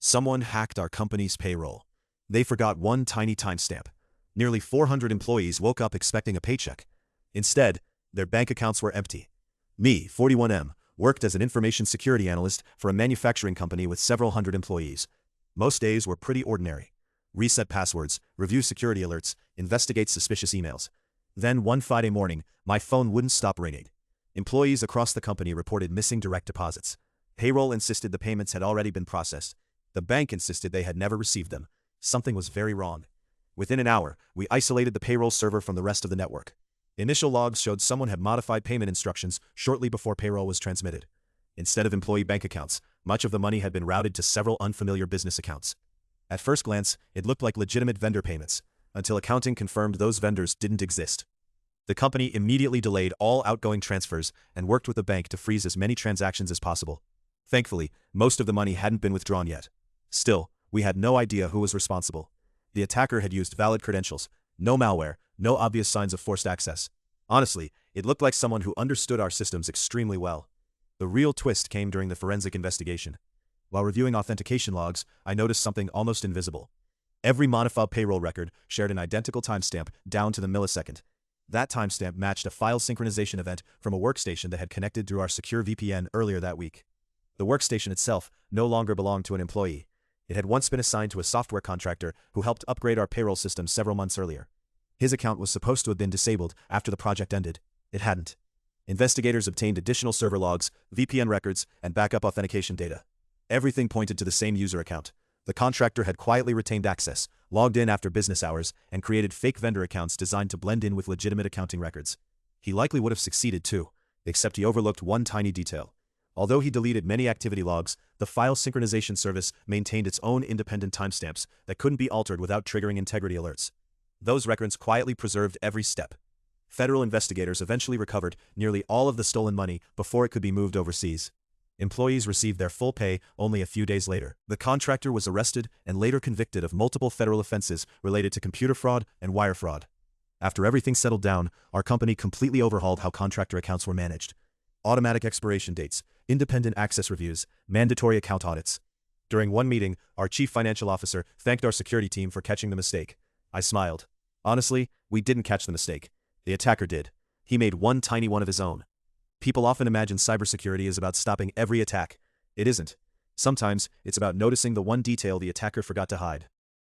Someone hacked our company's payroll. They forgot one tiny timestamp. Nearly 400 employees woke up expecting a paycheck. Instead, their bank accounts were empty. Me, 41M, worked as an information security analyst for a manufacturing company with several hundred employees. Most days were pretty ordinary. Reset passwords, review security alerts, investigate suspicious emails. Then one Friday morning, my phone wouldn't stop ringing. Employees across the company reported missing direct deposits. Payroll insisted the payments had already been processed. The bank insisted they had never received them. Something was very wrong. Within an hour, we isolated the payroll server from the rest of the network. Initial logs showed someone had modified payment instructions shortly before payroll was transmitted. Instead of employee bank accounts, much of the money had been routed to several unfamiliar business accounts. At first glance, it looked like legitimate vendor payments, until accounting confirmed those vendors didn't exist. The company immediately delayed all outgoing transfers and worked with the bank to freeze as many transactions as possible. Thankfully, most of the money hadn't been withdrawn yet. Still, we had no idea who was responsible. The attacker had used valid credentials, no malware, no obvious signs of forced access. Honestly, it looked like someone who understood our systems extremely well. The real twist came during the forensic investigation. While reviewing authentication logs, I noticed something almost invisible. Every modified payroll record shared an identical timestamp down to the millisecond. That timestamp matched a file synchronization event from a workstation that had connected through our secure VPN earlier that week. The workstation itself no longer belonged to an employee. It had once been assigned to a software contractor who helped upgrade our payroll system several months earlier. His account was supposed to have been disabled after the project ended. It hadn't. Investigators obtained additional server logs, VPN records, and backup authentication data. Everything pointed to the same user account. The contractor had quietly retained access, logged in after business hours, and created fake vendor accounts designed to blend in with legitimate accounting records. He likely would have succeeded too, except he overlooked one tiny detail. Although he deleted many activity logs, the file synchronization service maintained its own independent timestamps that couldn't be altered without triggering integrity alerts. Those records quietly preserved every step. Federal investigators eventually recovered nearly all of the stolen money before it could be moved overseas. Employees received their full pay only a few days later. The contractor was arrested and later convicted of multiple federal offenses related to computer fraud and wire fraud. After everything settled down, our company completely overhauled how contractor accounts were managed. Automatic expiration dates, independent access reviews, mandatory account audits. During one meeting, our chief financial officer thanked our security team for catching the mistake. I smiled. Honestly, we didn't catch the mistake. The attacker did. He made one tiny one of his own. People often imagine cybersecurity is about stopping every attack. It isn't. Sometimes, it's about noticing the one detail the attacker forgot to hide.